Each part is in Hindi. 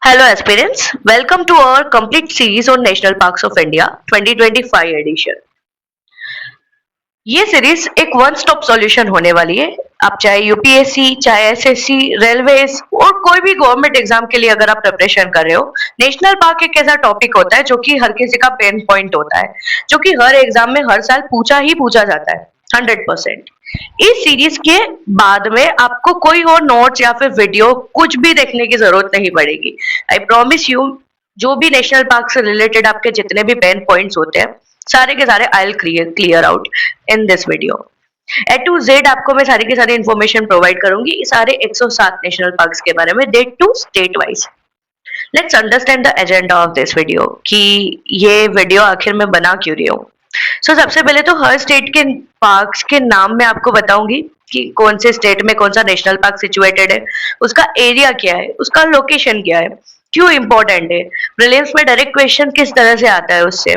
Hello aspirants, welcome to our complete series on National Parks of India 2025 edition. ये सीरीज एक वन स्टॉप सॉल्यूशन होने वाली है। आप चाहे यूपीएससी, चाहे एसएससी, रेलवेज और कोई भी गवर्नमेंट एग्जाम के लिए अगर आप प्रिपरेशन कर रहे हो, नेशनल पार्क एक ऐसा टॉपिक होता है जो कि हर किसी का पेन पॉइंट होता है, जो कि हर एग्जाम में हर साल पूछा जाता है 100%। इस सीरीज के बाद में आपको कोई और नोट्स या फिर वीडियो कुछ भी देखने की जरूरत नहीं पड़ेगी। आई प्रॉमिस यू, जो भी नेशनल पार्क से रिलेटेड आपके जितने भी पेन पॉइंट्स होते हैं, सारे के सारे I will clear out in this video. A to Z आपको मैं सारी की सारी इंफॉर्मेशन प्रोवाइड करूंगी सारे 107 नेशनल पार्क्स के बारे में, date to state wise. Let's understand the agenda of this video कि ये वीडियो आखिर में बना क्यों रही हूँ। सबसे पहले तो हर स्टेट के पार्क्स के नाम मैं आपको बताऊंगी कि कौन से स्टेट में कौन सा नेशनल पार्क सिचुएटेड है, उसका एरिया क्या है, उसका लोकेशन क्या है, क्यों इंपॉर्टेंट है, प्रीलिम्स में डायरेक्ट क्वेश्चन किस तरह से आता है उससे,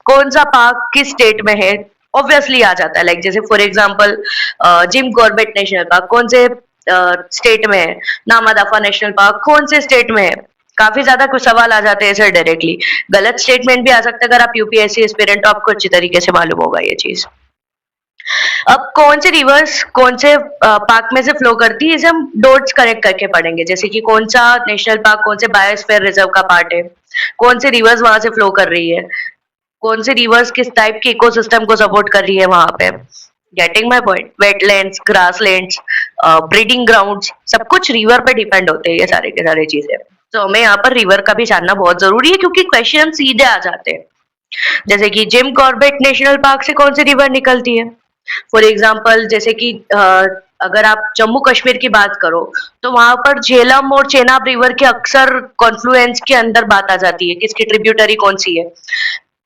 कौन सा पार्क किस स्टेट में है, ऑब्वियसली आ जाता है। लाइक जैसे for example gym Corbett national park कौन से स्टेट में है, नामादाफा नेशनल पार्क कौन से स्टेट में है। काफी ज्यादा कुछ सवाल आ जाते हैं सर डायरेक्टली, गलत स्टेटमेंट भी आ सकता है। अगर आप यूपीएससी एस्पिरेंट तो आपको अच्छी तरीके से मालूम होगा ये चीज। अब कौन से रिवर्स कौन से पार्क में से फ्लो करती है, इसे हम डॉट्स कनेक्ट करके पढ़ेंगे। जैसे कि कौन सा नेशनल पार्क कौन से बायोस्फीयर रिजर्व का पार्ट है, कौन से रिवर्स वहां से फ्लो कर रही है, कौन से रिवर्स किस टाइप के इकोसिस्टम को सपोर्ट कर रही है वहां पे। Getting my point. Wetlands, grasslands, breeding grounds, सब कुछ रिवर पे डिपेंड होते हैं ये सारे के सारे चीजें। तो हमें यहाँ पर रिवर का भी जानना बहुत जरूरी है क्योंकि क्वेश्चन सीधे आ जाते हैं। जैसे कि जिम कॉर्बेट नेशनल पार्क से कौन सी रिवर निकलती है। फॉर एग्जाम्पल जैसे कि अगर आप जम्मू कश्मीर की बात करो तो वहां पर झेलम और चेनाब रिवर के अक्सर कॉन्फ्लुएंस के अंदर बात आ जाती है, किसकी ट्रिब्यूटरी कौन सी है।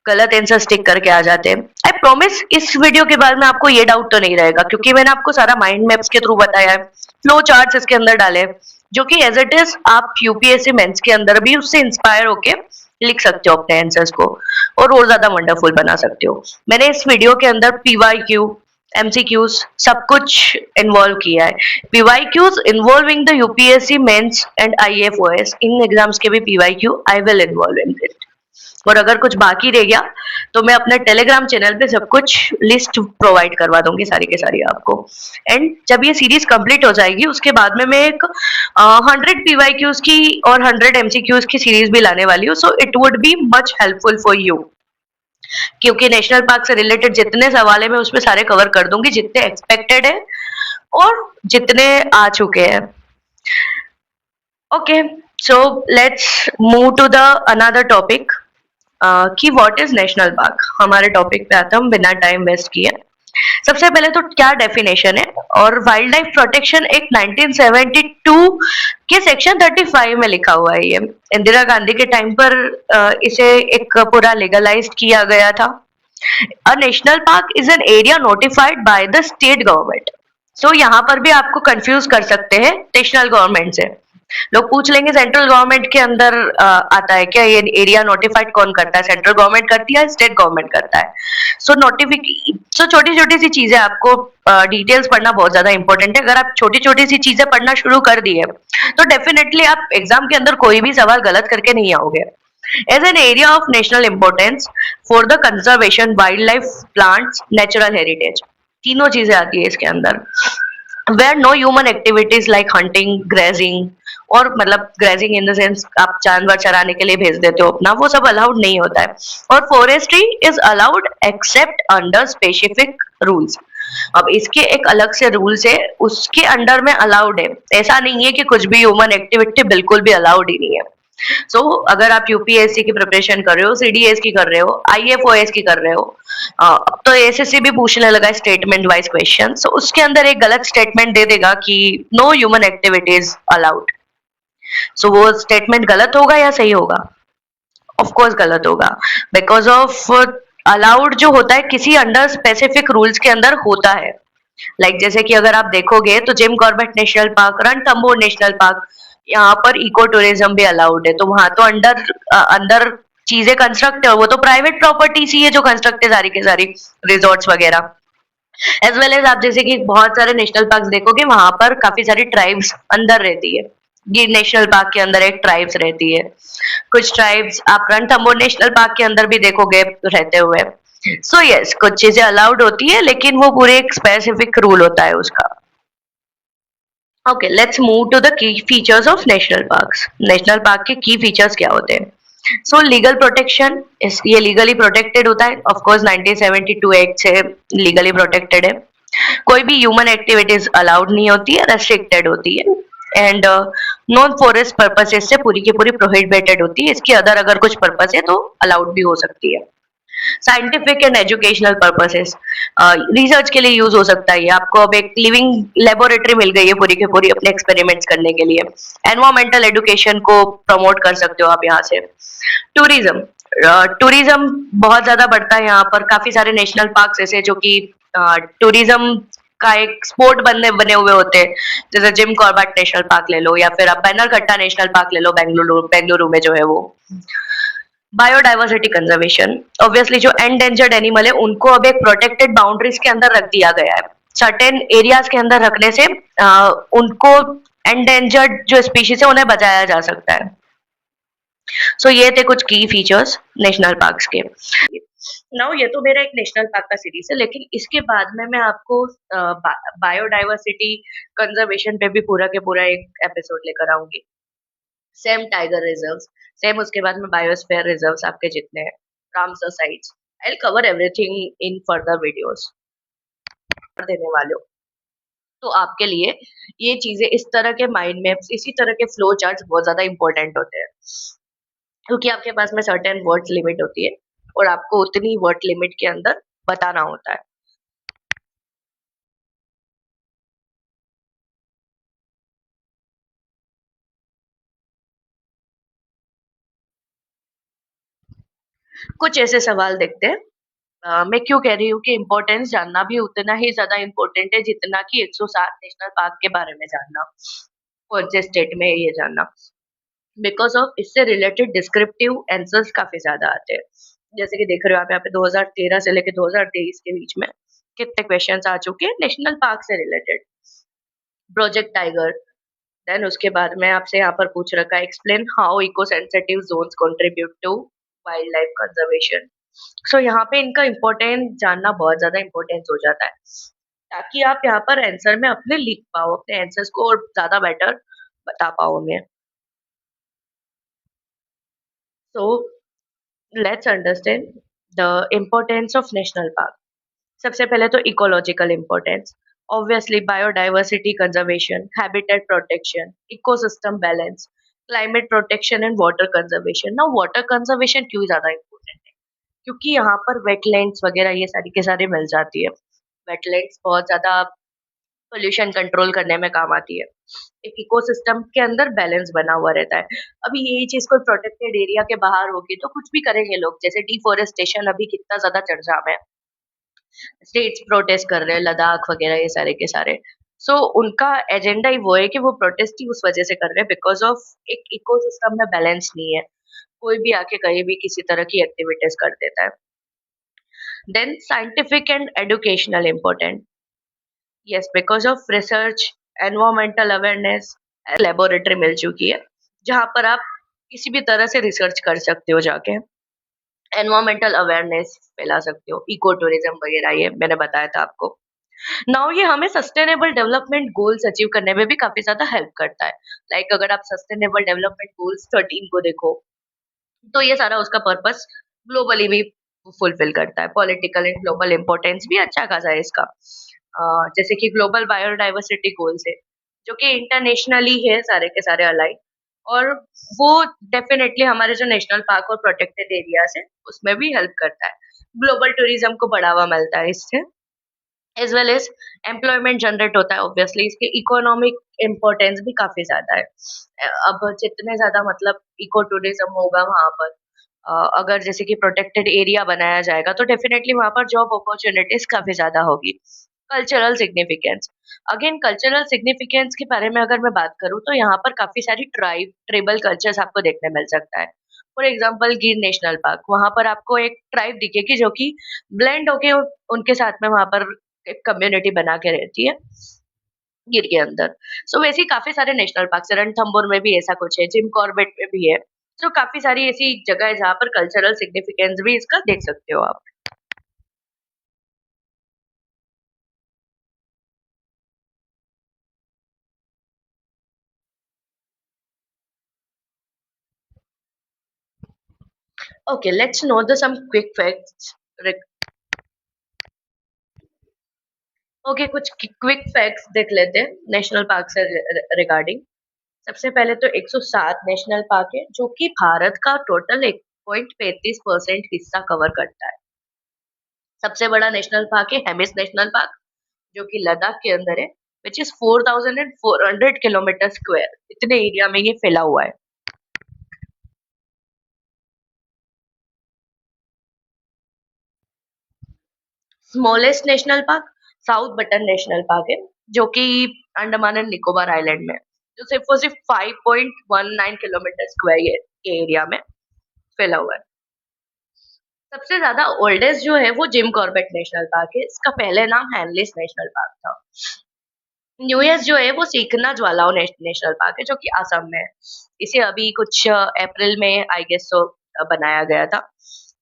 गलत आंसर स्टिक करके आ जाते हैं। आई प्रॉमिस इस वीडियो के बाद में आपको ये डाउट तो नहीं रहेगा क्योंकि मैंने आपको सारा माइंड मैप्स के थ्रू बताया है, फ्लो चार्ट्स इसके अंदर डाले, जो कि एज इट इज आप यूपीएससी मेंस के अंदर भी उससे इंस्पायर होके लिख सकते हो अपने आंसर्स को और ज्यादा वंडरफुल बना सकते हो। मैंने इस वीडियो के अंदर पीवाईक्यू, एमसीक्यूज सब कुछ इन्वॉल्व किया है। PYQs involving the UPSC mains and IFoS, इन एग्जाम्स के भी PYQ I will involve in it. और अगर कुछ बाकी रह गया तो मैं अपने टेलीग्राम चैनल पे सब कुछ लिस्ट प्रोवाइड करवा दूंगी सारी के सारी आपको। एंड जब ये सीरीज कंप्लीट हो जाएगी उसके बाद में मैं एक 100 पीवाईक्यूज की और 100 एमसीक्यूज की सीरीज भी लाने वाली हूँ। सो it would be much helpful for you क्योंकि नेशनल पार्क से रिलेटेड जितने सवाल है मैं उसमें सारे कवर कर दूंगी, जितने एक्सपेक्टेड है और जितने आ चुके हैं। Okay, so let's move to the another topic कि व्हाट इज नेशनल पार्क। हमारे टॉपिक पे आता हम बिना टाइम वेस्ट किए। सबसे पहले तो क्या डेफिनेशन है, और वाइल्ड लाइफ प्रोटेक्शन एक्ट 1972 के सेक्शन 35 में लिखा हुआ है। ये इंदिरा गांधी के टाइम पर इसे एक पूरा लीगलाइज्ड किया गया था। A national park is an area notified by the state government. So यहाँ पर भी आपको कंफ्यूज कर सकते हैं नेशनल गवर्नमेंट से। लोग पूछ लेंगे सेंट्रल गवर्नमेंट के अंदर आता है क्या ये एरिया नोटिफाइड, कौन करता है, सेंट्रल गवर्नमेंट करती है, स्टेट गवर्नमेंट करता है। सो छोटी छोटी सी चीजें आपको डिटेल्स पढ़ना बहुत ज्यादा इंपॉर्टेंट है। अगर आप छोटी छोटी सी चीजें पढ़ना शुरू कर दिए तो डेफिनेटली आप एग्जाम के अंदर कोई भी सवाल गलत करके नहीं आओगे। As an area of national importance for the conservation wildlife, plants, natural heritage, तीनों चीजें आती है इसके अंदर। Where no human activities like hunting, grazing, और मतलब ग्रेजिंग इन द सेंस आप जानवर चराने के लिए भेज देते हो अपना, वो सब अलाउड नहीं होता है। और forestry is allowed accept under specific rules. अब इसके एक अलग से रूल्स है, उसके अंडर में अलाउड है। ऐसा नहीं है कि कुछ भी ह्यूमन एक्टिविटी बिल्कुल भी अलाउड ही नहीं है। अगर आप यूपीएससी की प्रिपरेशन कर रहे हो, सीडीएस की कर रहे हो, आईएफओएस की कर रहे हो, अब तो एसएससी भी पूछने लगा स्टेटमेंट वाइज क्वेश्चन। उसके अंदर एक गलत स्टेटमेंट दे देगा कि नो ह्यूमन एक्टिविटीज अलाउड। वो स्टेटमेंट गलत होगा या सही होगा? ऑफ कोर्स गलत होगा, बिकॉज ऑफ अलाउड जो होता है किसी अंडर स्पेसिफिक रूल्स के अंदर होता है। जैसे कि अगर आप देखोगे तो gym Corbett national park, Ranthambore national park, यहाँ पर इको टूरिज्म भी अलाउड है। तो वहां तो अंदर चीजें कंस्ट्रक्ट है, वो तो प्राइवेट प्रॉपर्टी सी है जो कंस्ट्रक्ट है सारी की सारी, रिजॉर्ट्स वगैरह। एज वेल एज आप जैसे कि बहुत सारे नेशनल पार्क देखोगे वहां पर काफी सारी ट्राइब्स अंदर रहती है, गिर नेशनल पार्क के अंदर एक ट्राइब्स रहती है। कुछ ट्राइब्स आप रणथंभौर नेशनल पार्क के अंदर भी देखोगे रहते हुए। सो यस, कुछ चीजें अलाउड होती है लेकिन वो पूरे एक स्पेसिफिक रूल होता है उसका। Okay, let's move to the key features of national parks. National park के की फीचर्स क्या होते हैं? सो लीगल प्रोटेक्शन, ये लीगली प्रोटेक्टेड होता है, ऑफ कोर्स 1972 एक्ट से लीगली प्रोटेक्टेड है। कोई भी ह्यूमन एक्टिविटीज अलाउड नहीं होती है, रेस्ट्रिक्टेड होती है। एंड नॉन फॉरेस्ट पर्पसेस से पूरी की पूरी प्रोहिबिटेड होती है। इसके अदर अगर कुछ पर्पस है तो अलाउड भी हो सकती है। Scientific and educational purposes, research के लिए यूज हो सकता है। आपको अब एक लिविंग लेबोरेटरी मिल गई है पूरी की पूरी अपने एक्सपेरिमेंट्स करने के लिए। एनवायरमेंटल एजुकेशन को प्रमोट कर सकते हो आप यहाँ से। टूरिज्म, टूरिज्म बहुत ज्यादा बढ़ता है यहाँ पर। काफी सारे नेशनल पार्क ऐसे जो कि टूरिज्म का एक स्पोर्ट बनने बने हुए होते हैं। जैसे जिम कॉर्बेट नेशनल पार्क ले लो, या फिर आप बैनरघट्टा नेशनल पार्क ले लो, बेंगलुरु बेंगलुरु में जो है वो। बायोडाइवर्सिटी कंजर्वेशन, ऑब्वियसली जो एंडेंजर्ड एनिमल है उनको अब एक प्रोटेक्टेड बाउंड्रीज के अंदर रख दिया गया है। सर्टेन एरियाज के अंदर रखने से उनको एंडेंजर्ड जो स्पीशीज है उन्हें बचाया जा सकता है। सो ये थे कुछ की फीचर्स नेशनल पार्क्स के। नाउ ये तो मेरा एक नेशनल पार्क का सीरीज है, लेकिन इसके बाद में मैं आपको बायोडाइवर्सिटी कंजर्वेशन पे भी पूरा के पूरा एक एपिसोड लेकर आऊंगी। सेम टाइगर रिजर्व्स, सेम उसके बाद में बायोस्फीयर रिजर्व्स आपके जितने हैं, Ramsar sites. I will cover everything in further videos देने वाले हो। तो आपके लिए ये चीजें, इस तरह के माइंड मैप्स, इसी तरह के फ्लो चार्ट्स बहुत ज्यादा इंपॉर्टेंट होते हैं, क्योंकि आपके पास में सर्टेन वर्ड्स लिमिट होती है और आपको उतनी वर्ड लिमिट के अंदर बताना होता है। कुछ ऐसे सवाल देखते हैं। मैं क्यों कह रही हूँ कि इम्पोर्टेंस जानना भी उतना ही ज्यादा इम्पोर्टेंट है जितना कि 107 नेशनल पार्क के बारे में जानना और जिस स्टेट में है ये जानना। बिकॉज ऑफ इससे रिलेटेड डिस्क्रिप्टिव आंसर्स काफी ज्यादा आते हैं। जैसे कि देख रहे हो आप यहाँ पे 2013 से लेकर 2023 के बीच में कितने क्वेश्चंस आ चुके हैं नेशनल पार्क से रिलेटेड। प्रोजेक्ट टाइगर, देन उसके बाद में आपसे यहाँ पर पूछ रखा है explain how eco sensitive zones contribute to wildlife conservation. So यहाँ पे इनका इम्पोर्टेंस जानना बहुत ज्यादा इम्पोर्टेंस हो जाता है, ताकि आप यहाँ पर आंसर में अपने लिख पाओ, अपने आंसर्स को और ज्यादा बेटर बता पाओ उन्हें। So let's understand the importance of national park. सबसे पहले तो ecological importance, obviously biodiversity conservation, habitat protection, ecosystem balance, climate protection and water conservation. ना वाटर कंजर्वेशन क्यों ज्यादा इम्पोर्टेंट है? क्योंकि यहाँ पर वेटलैंड्स वगैरह ये सारी के सारे मिल जाती है। वेटलैंड्स बहुत ज्यादा पोल्यूशन कंट्रोल करने में काम आती है। एक इकोसिस्टम के अंदर बैलेंस बना हुआ रहता है। अभी यही चीज कोई प्रोटेक्टेड एरिया के बाहर होगी तो कुछ भी करेंगे लोग, जैसे डिफोरेस्टेशन अभी कितना ज्यादा चर्चा में है। स्टेट्स प्रोटेस्ट कर रहे हैं, लद्दाख वगैरह ये सारे के सारे। सो उनका एजेंडा ही वो है कि वो प्रोटेस्ट ही उस वजह से कर रहे हैं बिकॉज ऑफ एक इकोसिस्टम में बैलेंस नहीं है। कोई भी आके कहीं भी किसी तरह की एक्टिविटीज कर देता है। Then scientific and educational important, yes, because of research, environmental awareness, laboratory मिल चुकी है जहां पर आप किसी भी तरह से रिसर्च कर सकते हो जाके। एनवायरमेंटल अवेयरनेस फैला सकते हो, इको टूरिज्म वगैरह ये मैंने बताया था आपको। नाउ ये हमें सस्टेनेबल डेवलपमेंट गोल्स अचीव करने में भी काफी ज्यादा हेल्प करता है। लाइक अगर आप सस्टेनेबल डेवलपमेंट गोल्स 13 को देखो तो ये सारा उसका पर्पस ग्लोबली भी फुलफिल करता है। पॉलिटिकल एंड ग्लोबल इंपॉर्टेंस भी अच्छा खासा है इसका। जैसे कि ग्लोबल बायोडाइवर्सिटी गोल्स है जो कि इंटरनेशनली है सारे के सारे अलाइन, और वो डेफिनेटली हमारे जो नेशनल पार्क और प्रोटेक्टेड एरियाज है उसमें भी हेल्प करता है। ग्लोबल टूरिज्म को बढ़ावा मिलता है इससे, as well as employment generate होता है। ऑब्वियसली इसके इकोनॉमिक इम्पोर्टेंस भी काफी ज्यादा है। अब जितने ज्यादा मतलब इको टूरिज्म होगा वहां पर, अगर जैसे कि प्रोटेक्टेड एरिया बनाया जाएगा तो डेफिनेटली वहां पर जॉब अपॉर्चुनिटीज काफी ज्यादा होगी। Cultural significance, again cultural significance के बारे में अगर मैं बात करूँ तो यहाँ पर काफी सारी ट्राइबल कल्चर्स आपको देखने मिल सकता है। फॉर एग्जाम्पल गिर नेशनल पार्क, वहां पर आपको एक ट्राइब दिखेगी जो कि ब्लेंड होके उनके साथ में वहां पर एक कम्युनिटी बना के रहती है। गिर के अंदर। सो वैसे ही काफी सारे नेशनल पार्क है, रणथंभौर में भी ऐसा कुछ है, जिम कॉर्बेट में भी है। तो काफी सारी ऐसी जगह है जहाँ पर कल्चरल सिग्निफिकेंस भी इसका देख सकते हो आप। Okay, let's know the some quick facts. Okay, कुछ क्विक फैक्ट्स देख लेते हैं नेशनल पार्क से रिगार्डिंग। सबसे पहले तो 107 नेशनल पार्क है जो कि भारत का टोटल 1.35% हिस्सा कवर करता है। सबसे बड़ा नेशनल पार्क है हेमिस नेशनल पार्क, जो कि लद्दाख के अंदर है, विच इज 4400 किलोमीटर स्क्वायर, इतने एरिया में ये फैला हुआ है। Smallest national park south button national park है, जो कि अंडमान एंड निकोबार आइलैंड में है, जो सिर्फ और सिर्फ 5.19 किलोमीटर स्क्वायर के एरिया में फैला हुआ है। सबसे ज्यादा ओल्डेस्ट जो है वो जिम कॉर्बेट नेशनल पार्क है, इसका पहले नाम हैनलिस नेशनल पार्क था। न्यूएस जो है वो सीखना ज्वालाओ नेशनल पार्क है, जो कि असम में है। इसे अभी कुछ अप्रैल में आई गेस तो बनाया गया था।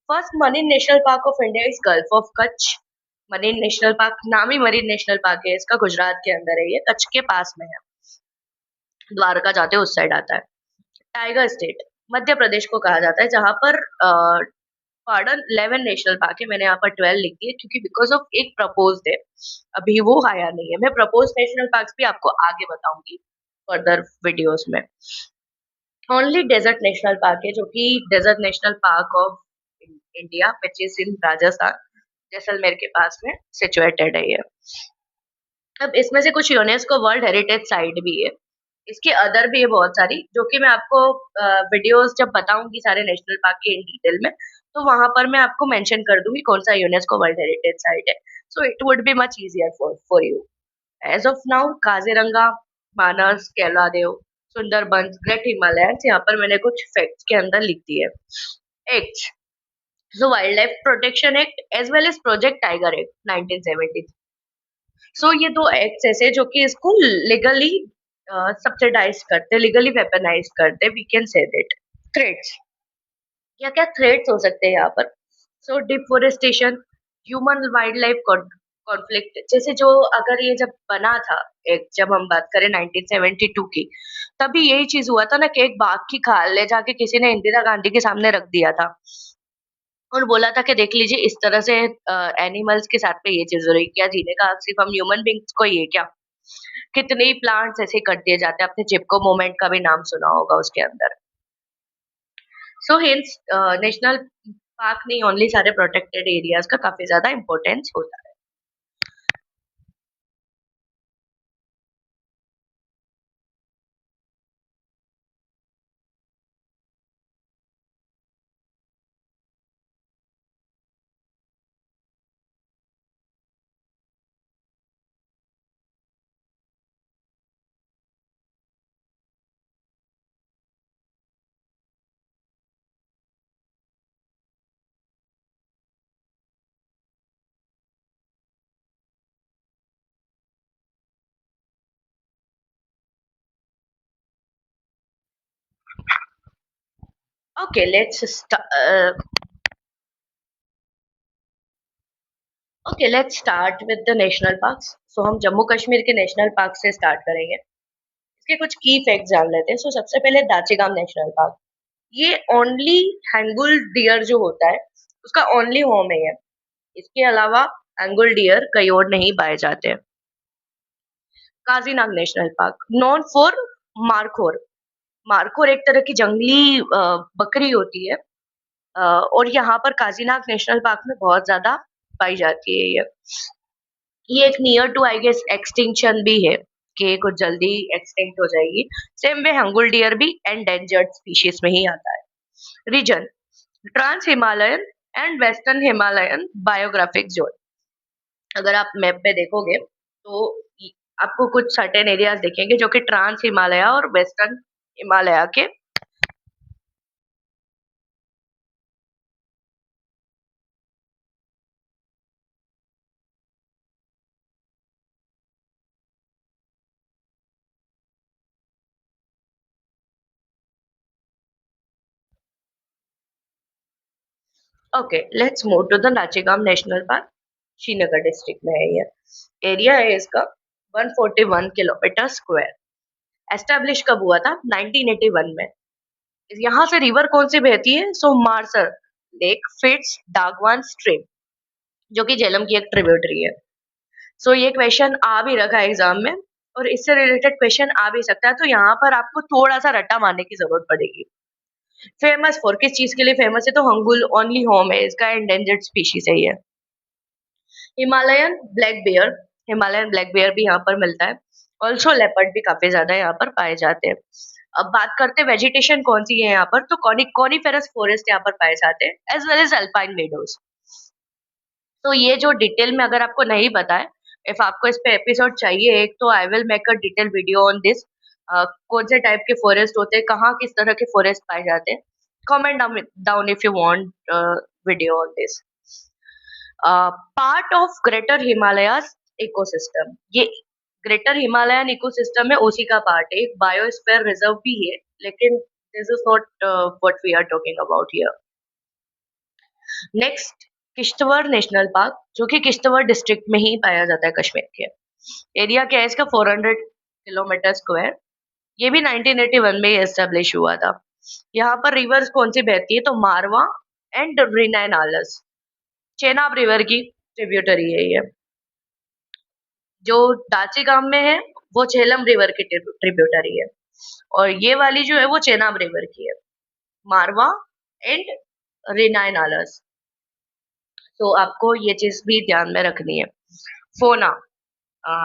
First marine national park of India is gulf of Kutch. Marine national park नाम ही मरीन नेशनल पार्क है, इसका गुजरात के अंदर है, ये कच्छ के पास में है, द्वारका जाते हो उस साइड आता है। टाइगर स्टेट मध्य प्रदेश को कहा जाता है, जहां पर पार्डन 11 नेशनल पार्क है, मैंने यहाँ पर 12 लिख दिए क्योंकि बिकॉज ऑफ एक प्रपोज है, अभी वो आया नहीं है। मैं प्रपोज नेशनल पार्क भी आपको आगे बताऊंगी फर्दर वीडियोस में। ओनली डेजर्ट नेशनल पार्क है जो कि desert national park of India which is in Rajasthan, Jaisalmer के पास में सिचुएटेड है ये। अब इसमें से कुछ यूनेस्को वर्ल्ड हेरिटेज साइट भी है, इसके अदर भी है बहुत सारी, जो कि मैं आपको वीडियोस जब बताऊंगी सारे नेशनल पार्क के इन डिटेल में, तो वहां पर मैं आपको मेंशन कर दूंगी कौन सा यूनेस्को वर्ल्ड हेरिटेज साइट है। So it would be much easier for you. As of now Kaziranga, Manas, Keoladeo, Sundarbans, great Himalayans, यहाँ पर मैंने कुछ फैक्ट्स के अंदर लिख दिए। Act, so wildlife protection act as well as project tiger act 1970। So ये दो एक्ट्स ऐसे जो कि इसको लीगली सब्सिडाइज करते, लीगली वेपनाइज करते, we can say that. Threats, क्या क्या थ्रेट्स हो सकते हैं यहाँ पर? सो deforestation, human wildlife conflict, जैसे जो अगर ये जब बना था, एक जब हम बात करें 1972 की, तभी यही चीज हुआ था ना कि एक बाघ की खाल ले जाके किसी ने इंदिरा गांधी के सामने रख दिया था और बोला था कि देख लीजिए इस तरह से एनिमल्स के साथ में ये चीज हो रही, क्या जीने का हक सिर्फ हम ह्यूमन बींग्स को ही है क्या? कितने ही प्लांट्स ऐसे कर दिए जाते हैं, आपने चिपको मूवमेंट का भी नाम सुना होगा उसके अंदर। सो हिंस नेशनल पार्क नहीं, ओनली सारे प्रोटेक्टेड एरियाज का काफी ज्यादा इंपॉर्टेंस होता है। Okay let's start with the national parks. So हम जम्मू कश्मीर के नेशनल पार्क से स्टार्ट करेंगे, इसके कुछ की फैक्ट जान लेते हैं। सो सबसे पहले दाचीगाम नेशनल पार्क, ये ओनली हैंगुल डियर जो होता है उसका ओनली होम है ये। इसके अलावा हैंगुल डियर कहीं और नहीं पाए जाते हैं। Kazinag national park known for markhor. Markhor एक तरह की जंगली बकरी होती है, और यहाँ पर काजीनाग नेशनल पार्क में बहुत ज्यादा पाई जाती है ये एक near to I guess extinction भी है, कि कुछ जल्दी एक्सटिंक्ट हो जाएगी। सेम वे हंगुल डियर भी एंडेंजर्ड स्पीशीज में ही आता है। Region, trans Himalayan and western Himalayan biographic zone. अगर आप मैप पे देखोगे तो आपको कुछ सर्टेन एरियाज दिखेंगे जो कि ट्रांस हिमालय और वेस्टर्न हिमालय के okay, let's move to the Dachigam national park. Srinagar district में है ये। एरिया है इसका 141 किलोमीटर स्क्वायर। एस्टेब्लिश कब हुआ था? 1981 में। यहाँ से रिवर कौन सी बहती है? सो मार्सर लेक फिट्स डागवान स्ट्रीम, जो कि झेलम की एक ट्रिब्यूटरी है। सो ये क्वेश्चन आ भी रखा है एग्जाम में, और इससे रिलेटेड क्वेश्चन आ भी सकता है, तो यहाँ पर आपको थोड़ा सा रट्टा मारने की जरूरत पड़ेगी। फेमस फॉर, किस चीज के लिए फेमस है? तो हंगुल ओनली होम है इसका, एंडेंजर्ड स्पीशीज है ये। Himalayan black bear, Himalayan black bear भी यहाँ पर मिलता है। ऑल्सो लेपर्ड भी काफी ज्यादा यहाँ पर पाए जाते हैं। अब बात करते हैं वेजिटेशन कौन सी है यहाँ पर, तो कॉनिफेरस फॉरेस्ट यहाँ पर पाए जाते हैं, as well as alpine meadows. तो ये जो डिटेल में अगर आपको नहीं पता है, इफ आपको इस पे एपिसोड चाहिए एक, तो I will make a detail video on this. कौन से टाइप के फॉरेस्ट होते हैं, कहाँ किस तरह के फॉरेस्ट पाए जाते हैं। Comment down if you want video on this. Part of greater Himalayas ecosystem, ये ग्रेटर हिमालयन इकोसिस्टम है, उसी का पार्ट है। एक बायोस्फीयर रिजर्व भी है, लेकिन this is not what we are talking about here. Next, Kishtwar national park, जो कि किश्तवाड़ डिस्ट्रिक्ट में ही पाया जाता है, कश्मीर के। एरिया क्या है इसका? 400 किलोमीटर स्क्वायर। ये भी 1981 में ही एस्टेब्लिश हुआ था। यहाँ पर रिवर्स कौन सी बहती है? तो मारवा एंड रिनाइनालस, चेनाब रिवर की ट्रिब्यूटरी है ये। जो दाचीगाम में है, वो झेलम रिवर की ट्रिब्यूटरी है, और ये वाली जो है वो चेनाब रिवर की है, मारवा एंड रिनाइनालस। तो आपको ये चीज भी ध्यान में रखनी है। फोना,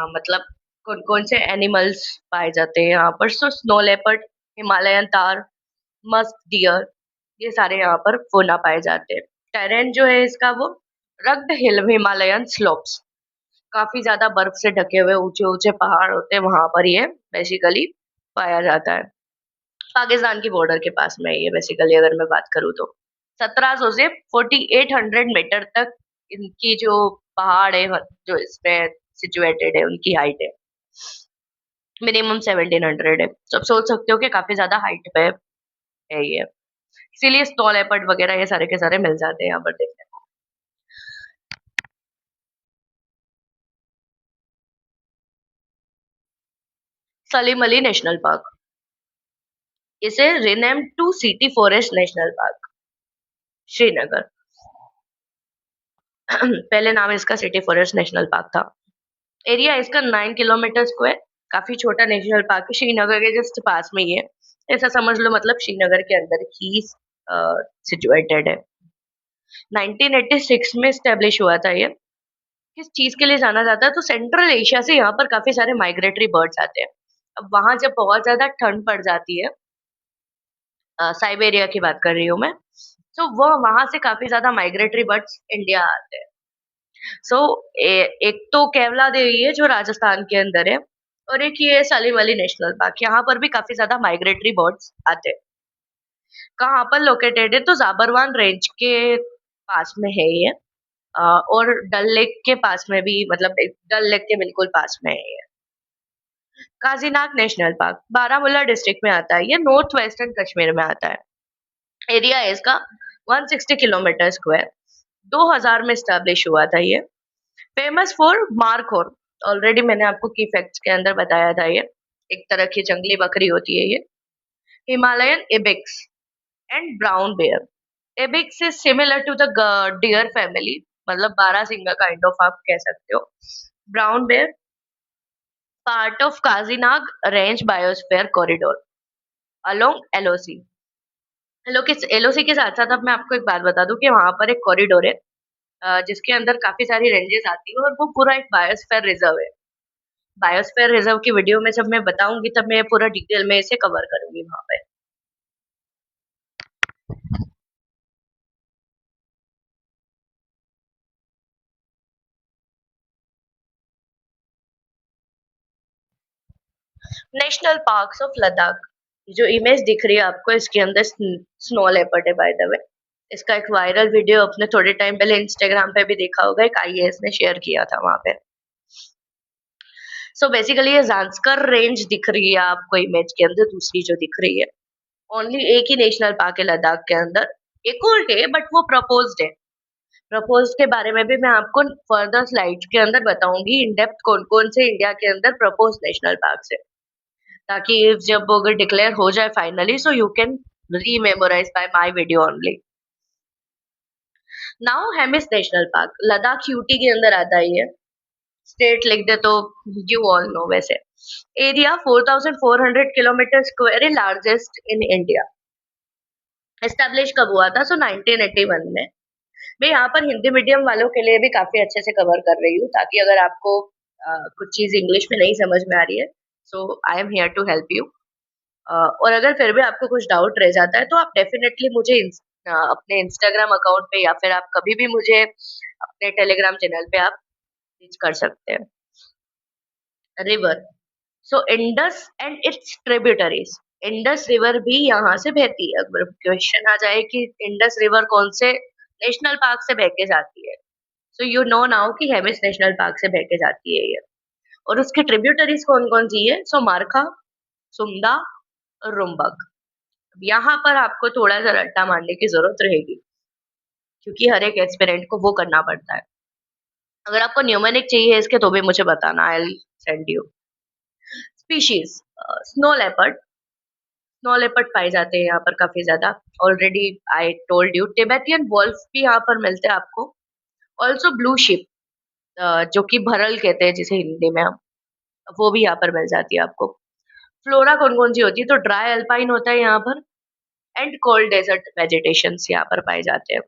मतलब कौन कौन से एनिमल्स पाए जाते हैं यहाँ पर? सो स्नो लेपर्ड, हिमालयन तार, मस्क डियर, ये सारे यहाँ पर फोना पाए जाते हैं। टेरेन जो है इसका, वो रग्ड हिल हिमालयन स्लोप्स, काफी ज्यादा बर्फ से ढके हुए ऊंचे ऊंचे पहाड़ होते हैं, वहां पर ये बेसिकली पाया जाता है। पाकिस्तान की बॉर्डर के पास में है ये बेसिकली, अगर मैं बात करूँ तो। 1700 से 4800 मीटर तक इनकी जो पहाड़ है, जो इसमें सिचुएटेड है, उनकी हाइट है। मिनिमम 1700 है, तो आप सोच सकते हो कि काफी ज्यादा हाइट पे है ये। इसीलिए स्नो लेपर्ड वगैरह ये सारे के सारे मिल जाते हैं यहाँ पर देखने को। सलीम अली नेशनल पार्क, इसे rename to city forest national park, Srinagar. पहले नाम इसका सिटी फॉरेस्ट नेशनल पार्क था। एरिया इसका 9 किलोमीटर स्क्वायर, काफी छोटा नेशनल पार्क है, श्रीनगर के जस्ट पास में ही है। ऐसा समझ लो, मतलब श्रीनगर के अंदर ही सिचुएटेड है। 1986 में स्टेब्लिश हुआ था ये। किस चीज के लिए जाना जाता है? तो सेंट्रल एशिया से यहाँ पर काफी सारे माइग्रेटरी बर्ड्स आते हैं। अब वहां जब बहुत ज्यादा ठंड पड़ जाती है, साइबेरिया की बात कर रही हूँ मैं, तो वो वहां से काफी ज्यादा माइग्रेटरी बर्ड्स इंडिया आते हैं। सो एक तो केवला देवी है जो राजस्थान के अंदर है, और एक ये सलीम अली नेशनल पार्क, यहाँ पर भी काफी ज्यादा माइग्रेटरी बर्ड्स आते हैं। कहाँ पर लोकेटेड है? तो जाबरवान रेंज के पास में है ये। और डल लेक के पास में भी, मतलब डल लेक के बिल्कुल पास में है ये। Kazinag national park Baramulla district में आता है, ये नॉर्थ वेस्टर्न कश्मीर में आता है। एरिया है इसका 160 किलोमीटर स्क्वायर। 2000 में स्टैब्लिश हुआ था ये। फेमस फॉर मारखोर, ऑलरेडी मैंने आपको की फैक्ट्स के अंदर बताया था ये। एक तरह की जंगली बकरी होती है ये। Himalayan ibex and brown bear. Ibex is similar to the deer family, मतलब बारहसिंगा काइंड ऑफ आप कह सकते हो। Brown bear part of Kazinag range biosphere corridor along LOC. LOC के साथ साथ अब मैं आपको एक बात बता दूं कि वहां पर एक कॉरिडोर है, जिसके अंदर काफी सारी रेंजेस आती है, और वो पूरा एक बायोस्फीयर रिजर्व है। बायोस्फीयर रिजर्व की वीडियो में जब मैं बताऊंगी, तब मैं पूरा डिटेल में इसे कवर करूंगी वहां पे। नेशनल पार्क्स ऑफ लद्दाख, जो इमेज दिख रही है आपको, इसके अंदर स्नो लेपर्ड है बाय द वे। इसका एक वायरल वीडियो अपने थोड़े टाइम पहले इंस्टाग्राम पे भी देखा होगा, एक आईएएस ने शेयर किया था वहां पे। सो बेसिकली ये जांस्कर रेंज दिख रही है आपको इमेज के अंदर, दूसरी जो दिख रही है। ओनली एक ही नेशनल पार्क है लद्दाख के अंदर, एक उल्ट है बट वो प्रपोज्ड है। प्रपोज्ड के बारे में भी मैं आपको फर्दर स्लाइड्स के अंदर बताऊंगी इन डेप्थ कौन कौन से इंडिया के अंदर प्रपोज नेशनल पार्क है, ताकि जब अगर डिक्लेयर हो जाए finally so you can rememorize by my video only. Now Hemis national park Ladakh UT के अंदर आता है ये। स्टेट लिख दे तो यू ऑल नो वैसे। एरिया 4400 किलोमीटर स्क्वायर है, लार्जेस्ट इन इंडिया। एस्टेब्लिश कब हुआ था? सो 1981 में। मैं यहाँ पर हिंदी मीडियम वालों के लिए भी काफी अच्छे से कवर कर रही हूँ, ताकि अगर आपको कुछ चीज इंग्लिश में नहीं समझ में आ रही है so I am here to help you. और अगर फिर भी आपको कुछ डाउट रह जाता है तो आप डेफिनेटली मुझे अपने इंस्टाग्राम अकाउंट पे या फिर आप कभी भी मुझे अपने टेलीग्राम चैनल पे आप रीच कर सकते हैं। River, so Indus and it's tributaries. Indus river भी यहाँ से बहती है। अगर क्वेश्चन आ जाए कि इंडस रिवर कौन से नेशनल पार्क से बह के जाती है, सो यू नो नाउ कि हेमिस नेशनल पार्क से बह के जाती है ये। और उसकी ट्रिब्यूटरीज कौन कौन सी है? सो मारखा, सुमदा और रुम्बक। यहाँ पर आपको थोड़ा सा रट्टा मारने की जरूरत रहेगी, क्योंकि हर एक एस्पिरेंट को वो करना पड़ता है। अगर आपको न्यूमेरिक चाहिए इसके तो भी मुझे बताना, I will send you. Species, snow leopard. Snow leopard पाए जाते हैं यहाँ पर काफी ज्यादा। Already I told you Tibetan wolf भी यहाँ पर मिलते हैं आपको। ऑल्सो ब्लू शिप, जो कि भरल कहते हैं जिसे हिंदी में हम, वो भी यहाँ पर मिल जाती है आपको। फ्लोरा कौन कौन सी होती है? तो ड्राई अल्पाइन होता है यहाँ पर, एंड कोल्ड डेजर्ट वेजिटेशन यहाँ पर पाए जाते हैं।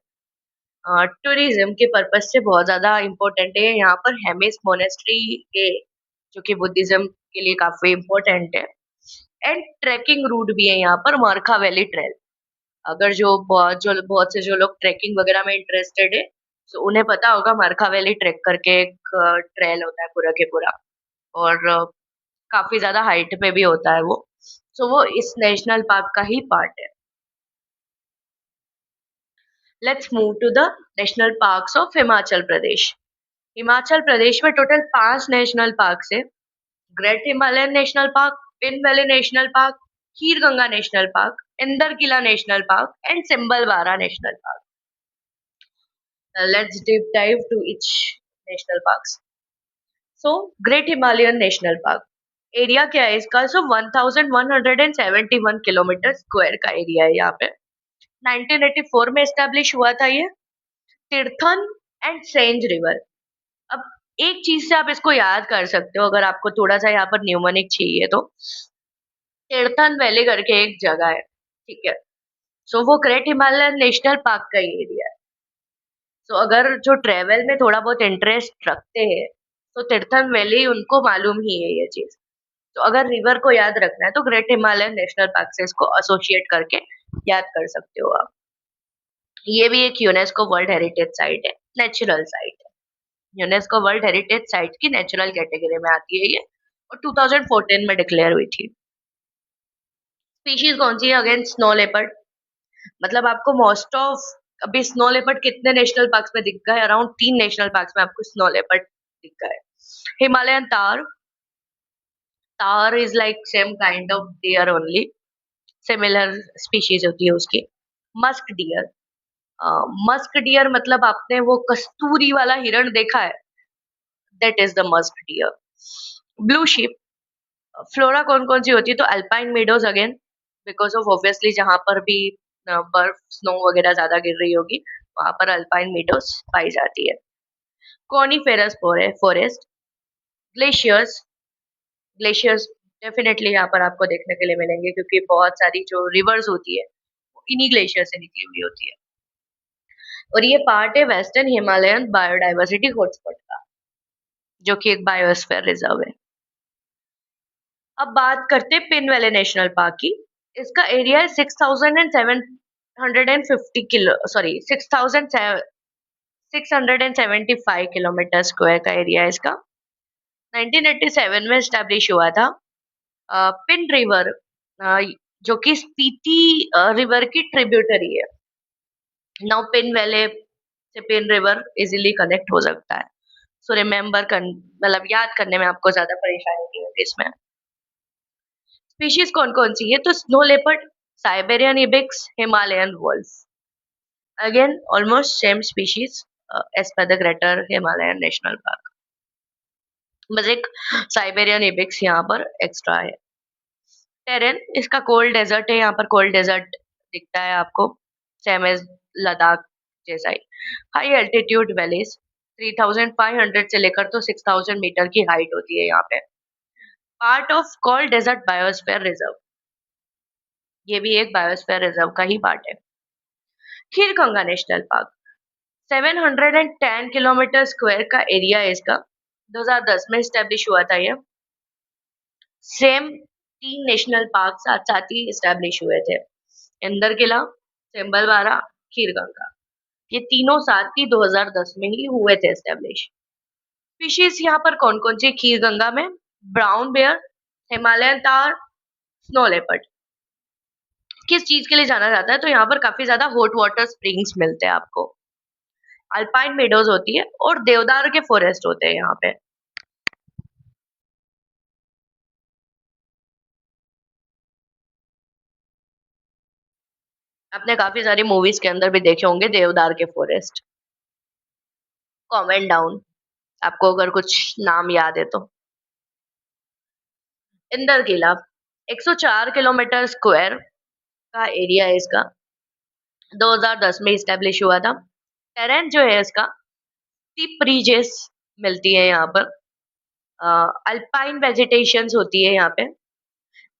टूरिज्म के पर्पज से बहुत ज्यादा इम्पोर्टेंट है यहाँ पर हेमिस मोनेस्ट्री है, जो कि बुद्धिज्म के लिए काफी इम्पोर्टेंट है। एंड ट्रैकिंग रूट भी है यहाँ पर, मरखा वैली ट्रेल। अगर बहुत से जो लोग ट्रैकिंग वगैरह में इंटरेस्टेड है तो उन्हें पता होगा मरखा वैली ट्रैक करके एक ट्रेल होता है पूरा के पूरा। और काफी ज्यादा हाइट पे भी होता है वो। सो वो इस नेशनल पार्क का ही पार्ट है। Let's move to the national parks of Himachal Pradesh. Himachal Pradesh में टोटल 5 नेशनल पार्क है। Great Himalayan national park, Pin valley national park, Khir Ganga national park, Inder Killa national park and Simbalbara national park. Let's deep dive to each national parks. So, Great Himalayan National Park. Area क्या है इसका? सो 1171 किलोमीटर स्क्वायर का एरिया है यहाँ पे। 1984 में एस्टेब्लिश हुआ था ये। Tirthan and Sainz river. अब एक चीज से आप इसको याद कर सकते हो अगर आपको थोड़ा सा यहाँ पर न्यूमोनिक चाहिए तो। तीर्थन वैली करके एक जगह है, ठीक है। सो वो ग्रेट हिमालयन नेशनल पार्क का एरिया है। तो अगर जो ट्रेवल में थोड़ा बहुत इंटरेस्ट रखते हैं तो तीर्थन वैली उनको मालूम ही है ये चीज। तो अगर रिवर को याद रखना है तो ग्रेट हिमालयन नेशनल पार्क से इसको एसोसिएट करके याद कर सकते हो आप। ये भी एक यूनेस्को वर्ल्ड हेरिटेज साइट है, नेचुरल साइट है। यूनेस्को वर्ल्ड हेरिटेज साइट की नेचुरल कैटेगरी में आती है ये, और 2014 में डिक्लेयर हुई थी। स्पीशीज कौन सी है? Again snow leopard. मतलब आपको मोस्ट ऑफ अभी स्नो लेपर्ड कितने नेशनल पार्क्स में दिख गए? अराउंड 3 नेशनल पार्क्स में आपको स्नो लेपर्ड दिख गए। हिमालयन तार, तार is like same kind of dear only, similar species होती है उसकी। मस्क डियर, मस्क डियर मतलब आपने वो कस्तूरी वाला हिरण देखा है? That is the musk deer. Blue ship. Flora कौन कौन सी होती है? तो alpine meadows again, because of obviously जहां पर भी बर्फ स्नो वगैरह ज्यादा गिर रही होगी वहां पर अल्पाइन मीडोज पाई जाती है। Coniferous forest. Glaciers, glaciers definitely यहाँ पर आपको देखने के लिए मिलेंगे, क्योंकि बहुत सारी जो रिवर्स होती है वो इन्हीं ग्लेशियर से निकली हुई होती है। और ये पार्ट है वेस्टर्न हिमालयन बायोडाइवर्सिटी हॉटस्पॉट का, जो कि एक बायोस्फीयर रिजर्व है। अब बात करते हैं पिन वैली नेशनल पार्क की। इसका एरिया है 6750 किलो, सॉरी 6675 किलोमीटर स्क्वायर का एरिया है इसका। 1987 में स्टैब्लिश हुआ था। पिन रिवर, जो कि स्पीति रिवर की ट्रिब्यूटरी है। नाउ पिन वैली से पिन रिवर इजीली कनेक्ट हो सकता है। सो रिमेम्बर मतलब याद करने में आपको ज्यादा परेशानी नहीं होगी इसमें। स्पीशीज कौन कौन सी है? तो snow leopard, Siberian ibex, Himalayan wolf. Again, almost same species as per the Greater Himalayan National Park. बस एक साइबेरियन इबिक्स यहाँ पर एक्स्ट्रा है. टेरेन इसका कोल्ड डेजर्ट है, यहाँ पर कोल्ड डेजर्ट दिखता है आपको, सेम एज लद्दाख जैसा ही. हाई एल्टीट्यूड वैलीज 3500 से लेकर तो 6000 मीटर की हाइट होती है यहाँ पे. Part of cold desert biosphere reserve, ये भी एक बायोस्फीयर रिजर्व का ही पार्ट है. Kheerganga national park 710 kilometre square का एरिया है इसका. 2010 में स्टैब्लिश हुआ था ये. सेम 3 नेशनल पार्क साथ साथ ही स्टैब्लिश हुए थे. इंदर किला, सेम्बलवारा, खीरगंगा, ये तीनों साथ ही 2010 में ही हुए थे स्टैब्लिश. स्पीशीज यहाँ पर कौन कौन सी खीरगंगा में? ब्राउन बेयर, हिमालयन तार, स्नो लेपर्ड. किस चीज के लिए जाना जाता है? तो यहाँ पर काफी ज्यादा हॉट वाटर स्प्रिंग्स मिलते हैं आपको, अल्पाइन मेडोज होती है और देवदार के फॉरेस्ट होते हैं यहाँ पे. आपने काफी सारी मूवीज के अंदर भी देखे होंगे देवदार के फॉरेस्ट. कमेंट डाउन आपको अगर कुछ नाम याद है तो. इंदर किला 104 किलोमीटर स्क्वायर का एरिया है इसका. 2010 में स्टैब्लिश हुआ था. टेरेन जो है इसका स्टीप रीजेस मिलती है यहाँ पर, अल्पाइन वेजिटेशंस होती है यहाँ पे,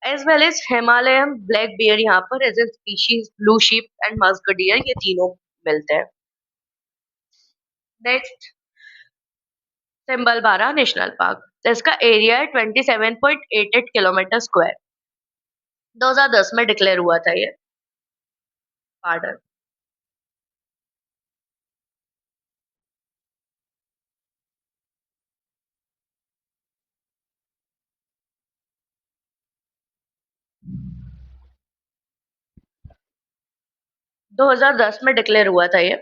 as well as Himalayan black bear यहाँ पर as a species, blue sheep and musk deer, ये तीनों मिलते हैं. Next, Simbalbara national park. इसका एरिया है 27.88 किलोमीटर स्क्वायर. 2010 में डिक्लेयर हुआ था ये. पार्डन. 2010 में डिक्लेयर हुआ था ये.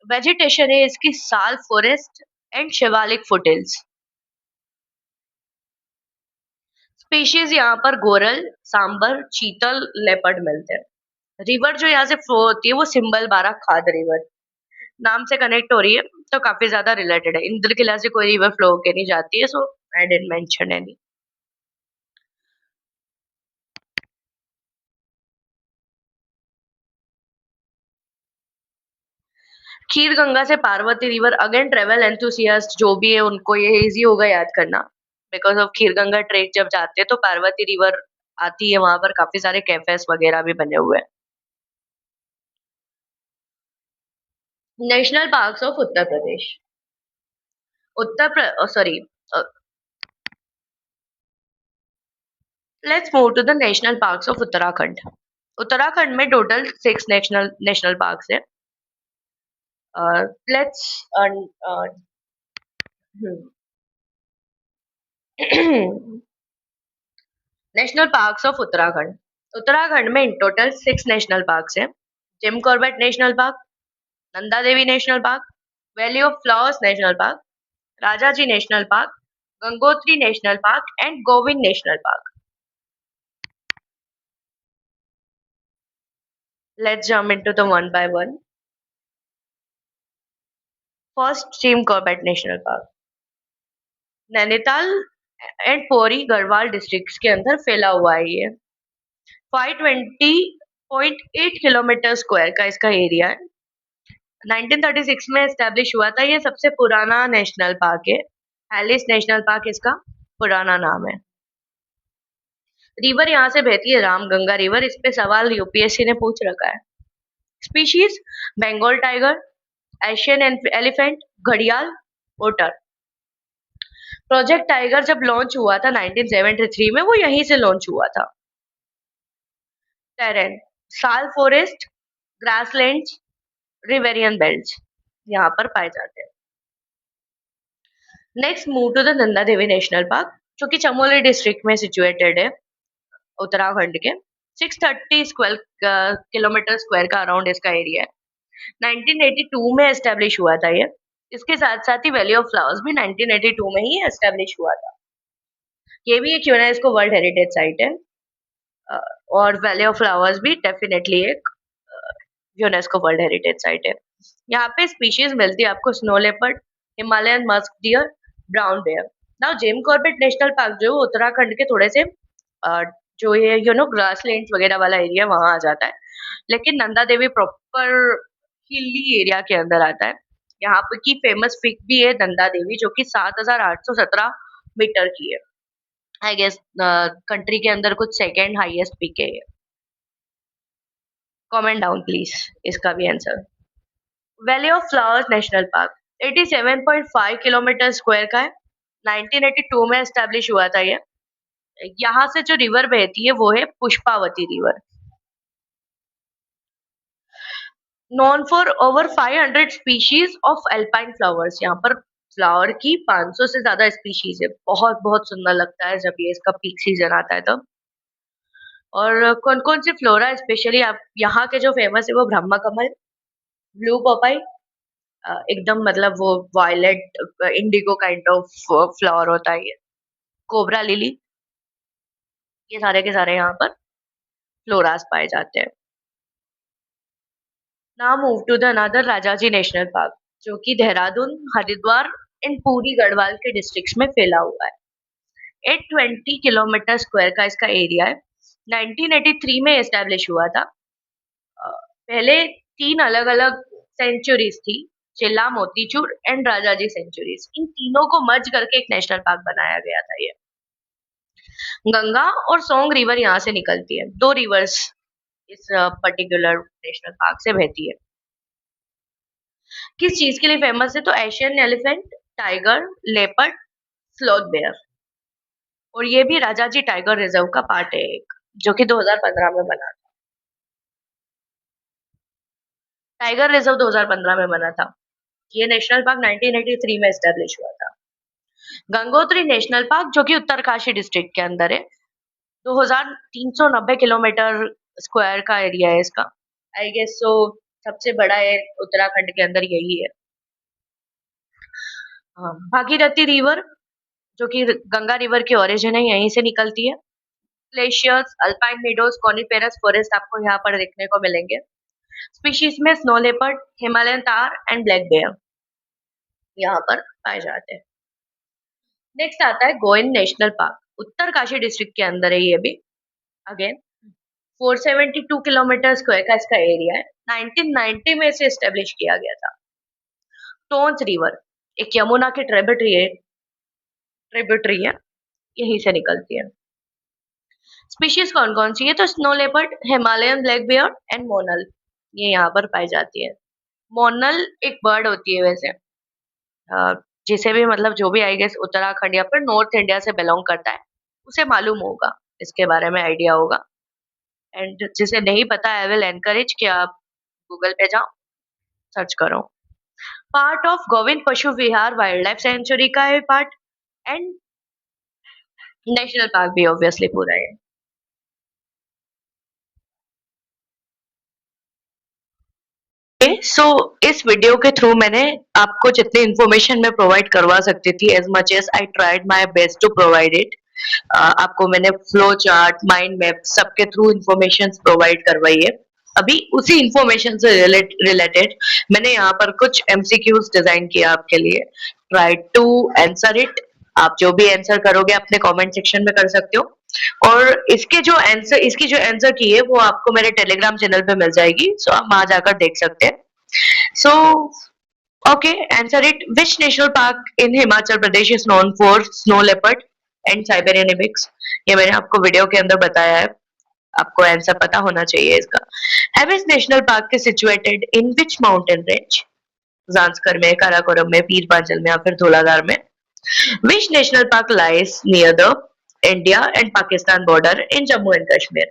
वेजिटेशन है इसकी साल forest and Shivalik foothills. Species यहाँ पर गोरल, सांबर, चीतल, लेपर्ड मिलते हैं. रिवर जो यहाँ से फ्लो होती है वो सिंबल बारा खाद रिवर नाम से कनेक्ट हो रही है, तो काफी ज्यादा रिलेटेड है. इंद्र किला से कोई रिवर फ्लो होके नहीं जाती है, so I didn't mention any. Kheer Ganga से Parvati river, again travel enthusiast जो भी है उनको ये इजी होगा याद करना, because of Kheer Ganga trek जब जाते हैं तो पार्वती रिवर आती है, वहां पर काफी सारे कैफेस वगैरह भी बने हुए हैं. National parks of Uttar Pradesh. Sorry, let's move to the national parks of Uttarakhand. Uttarakhand में टोटल 6 नेशनल नेशनल पार्क्स है. Let's national parks of Uttarakhand. Uttarakhand में इन टोटल 6 नेशनल पार्क्स हैं. Jim Corbett national park, Nanda Devi national park, valley of flowers national park, Rajaji national park, Gangotri national park and Govind national park. Let's jump into the one by one. First, Jim Corbett National Park. Nainital and Pauri Garhwal districts के अंदर फैला हुआ है ये. 520.8 किलोमीटर स्क्वायर का इसका एरिया है. 1936 में एस्टेब्लिश हुआ था. ये सबसे पुराना नेशनल पार्क है. एलिस नेशनल पार्क इसका पुराना नाम है. रिवर यहाँ से बहती है रामगंगा रिवर. इस पे सवाल यूपीएससी ने पूछ रखा है. Species Bengal tiger, Asian elephant, घड़ियाल, ओटर. प्रोजेक्ट टाइगर जब लॉन्च हुआ था 1973 में, वो यहीं से लॉन्च हुआ था. टेरेन साल फॉरेस्ट, ग्रासलैंड्स, रिवेरियन बेल्ट्स यहाँ पर पाए जाते हैं. Next move to the Nanda Devi national park, जो कि चमोली डिस्ट्रिक्ट में सिचुएटेड है उत्तराखंड के. 630 स्क्वायर किलोमीटर स्क्वायर का अराउंड इसका एरिया है. 1982 में एस्टेब्लिश हुआ था ये. इसके साथ साथ ही वैली ऑफ फ्लावर्स भी 1982 में ही एस्टेब्लिश हुआ था. ये भी एक यूनेस्को वर्ल्ड हेरिटेज साइट है. और वैली ऑफ फ्लावर्स भी डेफिनेटली एक यूनेस्को वर्ल्ड हेरिटेज साइट है। यहाँ पे स्पीशीज मिलती है आपको snow leopard, Himalayan musk deer, brown bear. Now Jim Corbett national park जो है उत्तराखंड के थोड़े से जो ये ग्रासलैंड्स वगैरह वाला एरिया वहां आ जाता है, लेकिन Nanda Devi proper hilly area के अंदर आता है। यहाँ पे की फेमस पिक भी है नंदा देवी जो कि 7,817 मीटर की है। आई गेस कंट्री के अंदर कुछ सेकेंड हाईएस्ट पिक है ये। कमेंट डाउन प्लीज इसका भी answer. Valley of flowers national park 87.5 kilometre square का है। 1982 में एस्टेब्लिश हुआ था ये। यहाँ से जो रिवर बहती है वो है Pushpavati river. Known for over 500 species of alpine flowers. यहाँ पर फ्लावर की 500 से ज्यादा स्पीशीज है। बहुत बहुत सुंदर लगता है जब ये इसका पीक सीजन आता है तब। और कौन कौन सी फ्लोरा स्पेशली आप यहाँ के जो फेमस है वो ब्रह्मा कमल, ब्लू पपाई, एकदम मतलब वो violet indigo kind of flower होता है ये, कोबरा लिली, ये सारे के सारे यहाँ पर फ्लोरास पाए जाते हैं। Now move to the another Rajaji national park जो कि देहरादून, हरिद्वार एंड पूरी गढ़वाल के डिस्ट्रिक्ट्स में फैला हुआ है। 820 किलोमीटर स्क्वायर का इसका एरिया है। 1983 में एस्टेब्लिश हुआ था। पहले 3 अलग अलग सेंचुरीज थी, चिल्ला, मोतीचूर एंड राजाजी सेंचुरीज। इन तीनों को मर्ज करके एक नेशनल पार्क बनाया गया था ये। गंगा और सोंग रिवर यहाँ से निकलती है। 2 रिवर्स इस पर्टिकुलर नेशनल पार्क से बहती है। किस चीज के लिए फेमस है? तो Asian elephant, tiger, leopard, sloth bear. और ये भी राजाजी टाइगर रिजर्व का पार्ट है एक, जो कि 2015 में बना था। टाइगर रिजर्व 2015 में बना था। ये नेशनल पार्क 1983 में एस्टेब्लिश हुआ था। गंगोत्री नेशनल पार्क जो कि उत्तरकाशी डिस्ट्रिक्ट के अंदर है। 2390 किलोमीटर स्क्वायर का एरिया है इसका। आई गेस सो सबसे बड़ा है उत्तराखंड के अंदर यही है। भागीरथी रिवर जो कि गंगा रिवर की ओरिजिन है, यहीं से निकलती है। Glaciers, alpine meadows, coniferous forest आपको यहाँ पर देखने को मिलेंगे। स्पीशीज में स्नो लेपर्ड, हिमालयन तार एंड ब्लैक बेयर यहाँ पर पाए जाते हैं। नेक्स्ट आता है going national park, Uttarkashi district के अंदर है ये भी। अगेन 472 किलोमीटर स्क्वायर का इसका एरिया है। 1990 में इसे एस्टेब्लिश किया गया था। टोंस रिवर एक यमुना की ट्रिब्यूटरी है, यहीं से निकलती है। स्पीशीज कौन कौन सी है? तो snow leopard, Himalayan black bear and monal, ये यहाँ पर पाई जाती है। मोनल एक बर्ड होती है वैसे, जिसे भी मतलब जो भी आई गेस उत्तराखंड या फिर नॉर्थ इंडिया से बिलोंग करता है उसे मालूम होगा, इसके बारे में आइडिया होगा। एंड जिसे नहीं पता आई विल एनकरेज कि आप गूगल पे जाओ, सर्च करो। पार्ट ऑफ गोविंद पशु विहार वाइल्ड लाइफ सेंचुरी का है पार्ट, एंड नेशनल पार्क भी ऑब्वियसली पूरा है। सो इस वीडियो के थ्रू मैंने आपको जितनी इन्फॉर्मेशन मैं प्रोवाइड करवा सकती थी, as much as I tried my best to provide it. आपको मैंने फ्लो चार्ट, माइंड मैप सबके थ्रू इन्फॉर्मेशन प्रोवाइड करवाई है। अभी उसी इंफॉर्मेशन से रिलेटेड मैंने यहाँ पर कुछ एमसीक्यूज डिजाइन किया आपके लिए। Try to answer it. आप जो भी आंसर करोगे अपने कमेंट सेक्शन में कर सकते हो, और इसकी जो आंसर की है वो आपको मेरे टेलीग्राम चैनल पे मिल जाएगी, सो आप वहां जाकर देख सकते हैं। So okay, answer it. Which national park in Himachal Pradesh is known for snow leopard and Siberian Ebix? ये मैंने आपको वीडियो के अंदर बताया है, आपको आंसर पता होना चाहिए इसका। Hemis national park is situated in which mountain range? Zanskar में, काराकोरम में, पीर पांचल में या फिर धौलाधार में। Which national park lies near the India and Pakistan border in Jammu and Kashmir?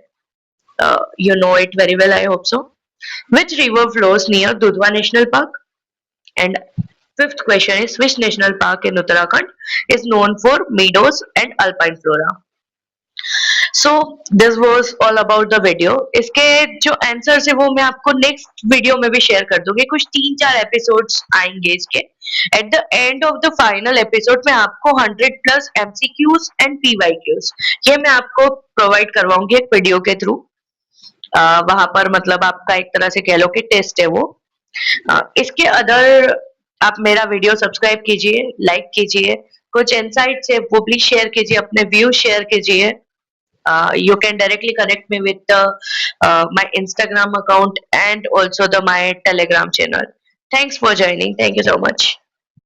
You know it very well, I hope so. Which river flows near Dudhwa National Park? And fifth question is which national park in Uttarakhand is known for meadows and alpine flora? So this was all about the video. इसके जो आंसर है वो मैं आपको नेक्स्ट वीडियो में भी शेयर कर दूंगी। कुछ 3-4 एपिसोड्स आएंगे इसके। At the end of the final episode में आपको 100+ एमसीक्यूज एंड पीवाईक्यूज ये मैं आपको प्रोवाइड करवाऊंगी एक वीडियो के थ्रू। वहां पर मतलब आपका एक तरह से कह लो कि टेस्ट है वो। इसके अदर आप मेरा वीडियो सब्सक्राइब कीजिए, लाइक कीजिए, कुछ इनसाइट्स है वो प्लीज शेयर कीजिए, अपने व्यू शेयर कीजिए। You can directly connect me with my Instagram account and also my Telegram channel. Thanks for joining. Thank you so much.